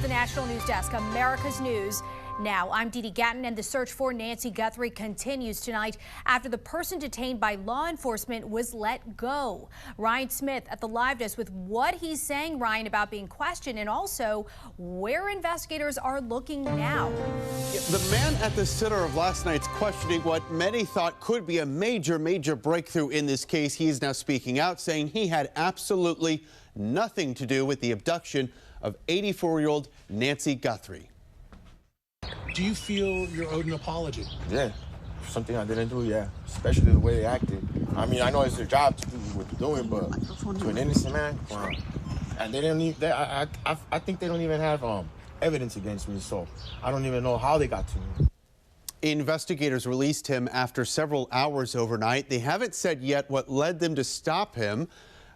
the National News Desk, America's News. Now, I'm Dee Gatton, and the search for Nancy Guthrie continues tonight after the person detained by law enforcement was let go. Ryan Smith at the Live Desk with what he's saying, Ryan, about being questioned and also where investigators are looking now. The man at the center of last night's questioning, what many thought could be a major breakthrough in this case, he is now speaking out, saying he had absolutely nothing to do with the abduction of 84-year-old Nancy Guthrie. Do you feel you're owed an apology? Yeah, something I didn't do, yeah. Especially the way they acted. I mean, I know it's their job to do what they're doing, but to an innocent man, wow. And they didn't even, I think they don't even have evidence against me, so I don't even know how they got to me. Investigators released him after several hours overnight. They haven't said yet what led them to stop him.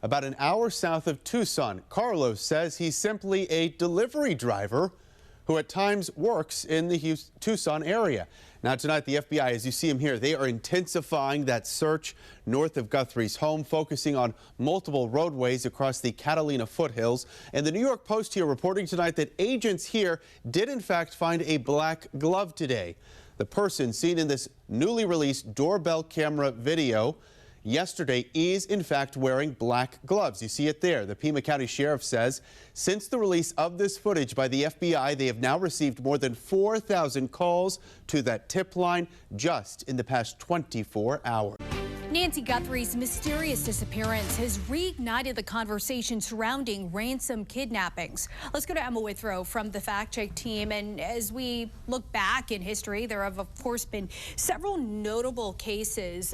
About an hour south of Tucson, Carlos says he's simply a delivery driver who at times works in the Tucson area. Now tonight, the FBI, as you see him here, they are intensifying that search north of Guthrie's home, focusing on multiple roadways across the Catalina foothills. And the New York Post here reporting tonight that agents here did in fact find a black glove today. The person seen in this newly released doorbell camera video yesterday is in fact wearing black gloves. You see it there. The Pima County Sheriff says since the release of this footage by the FBI, they have now received more than 4,000 calls to that tip line just in the past 24 hours. Nancy Guthrie's mysterious disappearance has reignited the conversation surrounding ransom kidnappings. Let's go to Emma Withrow from the Fact Check team. And as we look back in history, there have, of course, been several notable cases,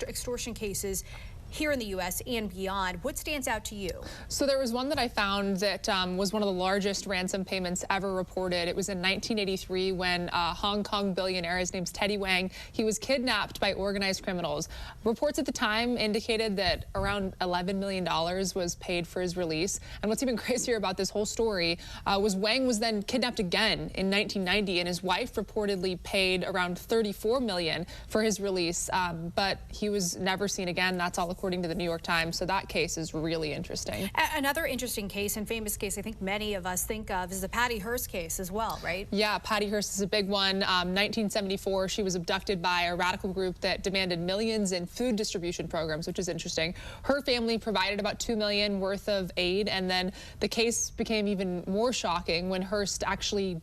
extortion cases, here in the U.S. and beyond. What stands out to you? So there was one that I found that was one of the largest ransom payments ever reported. It was in 1983 when a Hong Kong billionaire, his name's Teddy Wang, he was kidnapped by organized criminals. Reports at the time indicated that around $11 million was paid for his release. And what's even crazier about this whole story was Wang was then kidnapped again in 1990, and his wife reportedly paid around $34 million for his release, but he was never seen again. That's all according to the New York Times. So that case is really interesting. Another interesting case and famous case I think many of us think of is the Patty Hearst case as well, right? Yeah, Patty Hearst is a big one. 1974, she was abducted by a radical group that demanded millions in food distribution programs, which is interesting. Her family provided about $2 million worth of aid, and then the case became even more shocking when Hearst actually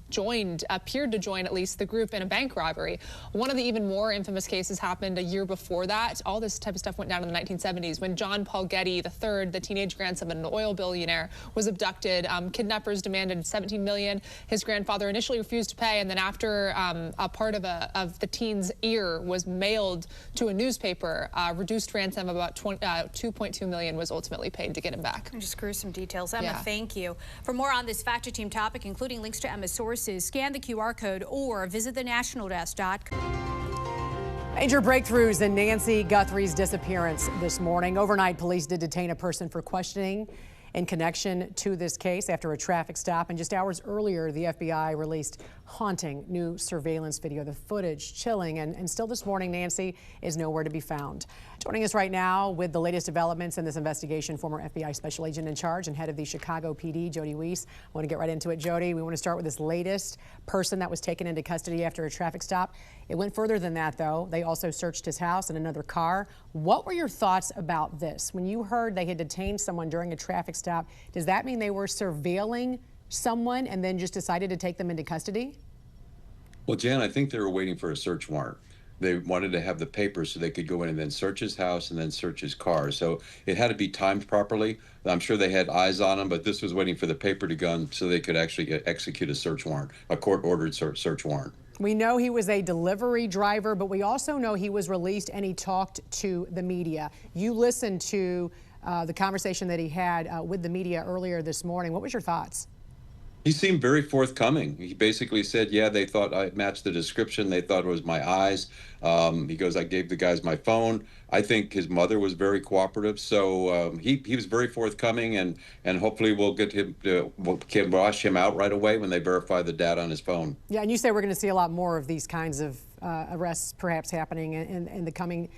appeared to join at least, the group in a bank robbery. One of the even more infamous cases happened a year before that. All this type of stuff went down in the 1970s when John Paul Getty III, the teenage grandson of an oil billionaire, was abducted. Kidnappers demanded $17 million. His grandfather initially refused to pay, and then after a part of the teen's ear was mailed to a newspaper, reduced ransom of about $2.2 million was ultimately paid to get him back. Just gruesome details. Emma, yeah. Thank you. For more on this Fact Check team topic, including links to Emma's sources, scan the QR code or visit thenationaldesk.com. Major breakthroughs in Nancy Guthrie's disappearance this morning. Overnight, police did detain a person for questioning in connection to this case after a traffic stop. And just hours earlier, the FBI released haunting new surveillance video. The footage chilling, and still this morning, Nancy is nowhere to be found. Joining us right now with the latest developments in this investigation, former FBI special agent in charge and head of the Chicago PD, Jody Weiss. I want to get right into it, Jody. We want to start with this latest person that was taken into custody after a traffic stop. It went further than that, though. They also searched his house and another car. What were your thoughts about this? When you heard they had detained someone during a traffic stop, does that mean they were surveilling someone and then just decided to take them into custody? Well, Jan, I think they were waiting for a search warrant. They wanted to have the papers so they could go in and then search his house and then search his car. So it had to be timed properly. I'm sure they had eyes on him, but this was waiting for the paper to go so they could actually execute a search warrant, a court-ordered search warrant. We know he was a delivery driver, but we also know he was released and he talked to the media. You listened to the conversation that he had with the media earlier this morning. What was your thoughts? He seemed very forthcoming. He basically said, yeah, they thought I matched the description. They thought it was my eyes. He goes, I gave the guys my phone. I think his mother was very cooperative. So he was very forthcoming, and hopefully we'll can wash him out right away when they verify the data on his phone. Yeah, and you say we're going to see a lot more of these kinds of arrests perhaps happening in the coming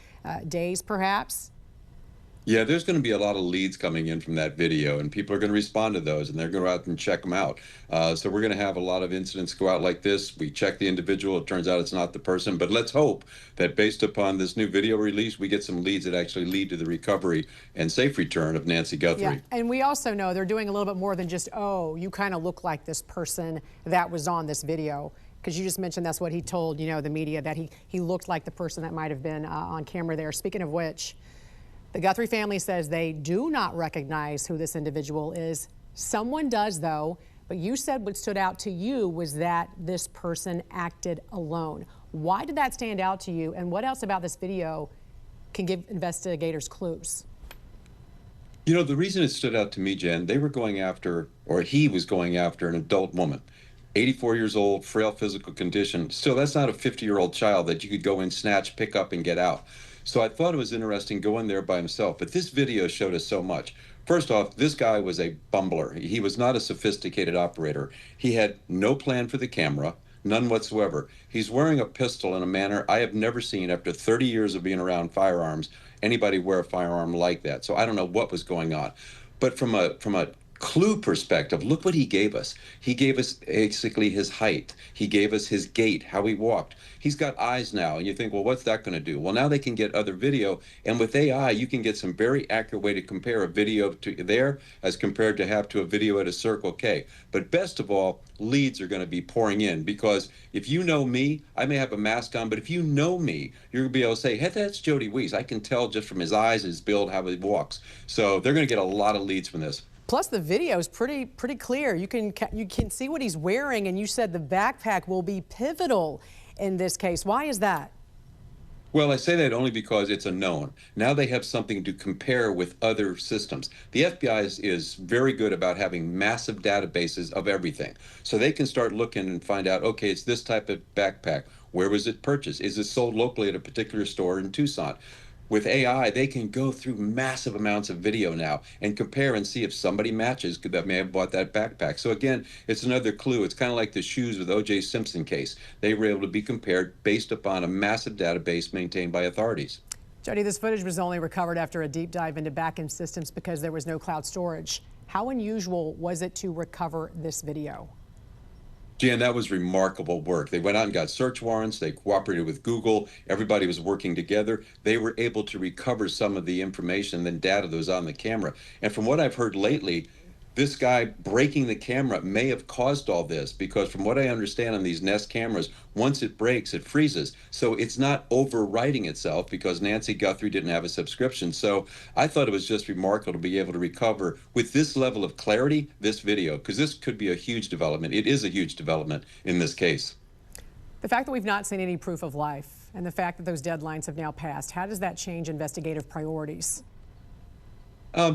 days, perhaps? Yeah, there's going to be a lot of leads coming in from that video, and people are going to respond to those, and they're going to go out and check them out. So we're going to have a lot of incidents go out like this. We check the individual. It turns out it's not the person, but let's hope that based upon this new video release, we get some leads that actually lead to the recovery and safe return of Nancy Guthrie. Yeah, and we also know they're doing a little bit more than just, oh, you kind of look like this person that was on this video. Because you just mentioned that's what he told, you know, the media, that he looked like the person that might have been on camera there. Speaking of which, the Guthrie family says they do not recognize who this individual is. Someone does, though, but you said what stood out to you was that this person acted alone. Why did that stand out to you, and what else about this video can give investigators clues? You know, the reason it stood out to me, Jen, they were going after, or he was going after, an adult woman. 84 years old, frail physical condition. Still, that's not a 50-year-old child that you could go in, snatch, pick up, and get out. So I thought it was interesting going there by himself. But this video showed us so much. First off, this guy was a bumbler. He was not a sophisticated operator. He had no plan for the camera, none whatsoever. He's wearing a pistol in a manner I have never seen after 30 years of being around firearms, anybody wear a firearm like that. So I don't know what was going on. But from a clue perspective, look what he gave us. He gave us basically his height. He gave us his gait, how he walked. He's got eyes now, and you think, well, what's that going to do? Well, now they can get other video, and with AI, you can get some very accurate way to compare a video to there as compared to have to a video at a Circle K. But best of all, leads are going to be pouring in, because if you know me, I may have a mask on, but if you know me, you're going to be able to say, hey, that's Jody Weiss. I can tell just from his eyes, his build, how he walks. So they're going to get a lot of leads from this. Plus, the video is pretty clear. You can see what he's wearing, and you said the backpack will be pivotal in this case. Why is that? Well, I say that only because it's a known. Now they have something to compare with other systems. The FBI is very good about having massive databases of everything. So they can start looking and find out, okay, it's this type of backpack. Where was it purchased? Is it sold locally at a particular store in Tucson? With AI, they can go through massive amounts of video now and compare and see if somebody matches that may have bought that backpack. So again, it's another clue. It's kind of like the shoes with O.J. Simpson case. They were able to be compared based upon a massive database maintained by authorities. Jody, this footage was only recovered after a deep dive into back-end systems because there was no cloud storage. How unusual was it to recover this video? Jan, that was remarkable work. They went out and got search warrants. They cooperated with Google. Everybody was working together. They were able to recover some of the information and data that was on the camera. And from what I've heard lately, this guy breaking the camera may have caused all this, because from what I understand on these Nest cameras, once it breaks, it freezes. So it's not overwriting itself because Nancy Guthrie didn't have a subscription. So I thought it was just remarkable to be able to recover with this level of clarity, this video, because this could be a huge development. It is a huge development in this case. The fact that we've not seen any proof of life and the fact that those deadlines have now passed, how does that change investigative priorities?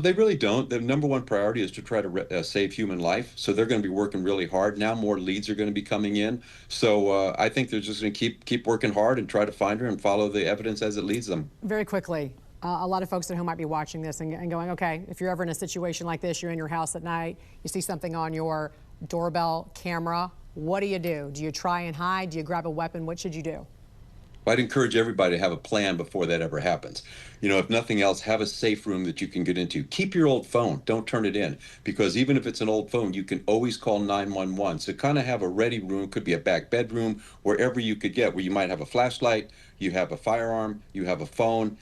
They really don't. The number one priority is to try to save human life. So they're going to be working really hard. Now more leads are going to be coming in. So I think they're just going to keep working hard and try to find her and follow the evidence as it leads them. Very quickly, a lot of folks at home might be watching this and going, okay, if you're ever in a situation like this, you're in your house at night, you see something on your doorbell camera, what do you do? Do you try and hide? Do you grab a weapon? What should you do? I'd encourage everybody to have a plan before that ever happens. You know, if nothing else, have a safe room that you can get into. Keep your old phone. Don't turn it in, because even if it's an old phone, you can always call 911. So kind of have a ready room. Could be a back bedroom, wherever you could get, where you might have a flashlight, you have a firearm, you have a phone.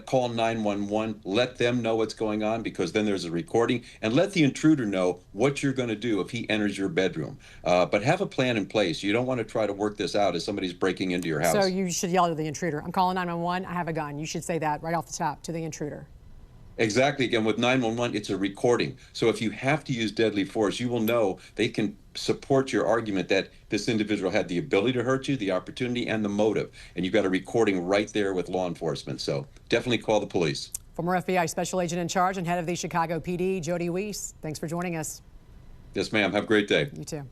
Call 911. Let them know what's going on, because then there's a recording, and let the intruder know what you're going to do if he enters your bedroom. But have a plan in place. You don't want to try to work this out as somebody's breaking into your house. So you should yell to the intruder, I'm calling 911, I have a gun. You should say that right off the top to the intruder. Exactly. Again, with 911, it's a recording. So if you have to use deadly force, you will know they can support your argument that this individual had the ability to hurt you, the opportunity, and the motive. And you've got a recording right there with law enforcement. So definitely call the police. Former FBI Special Agent in Charge and head of the Chicago PD, Jody Weiss, thanks for joining us. Yes, ma'am. Have a great day. You too.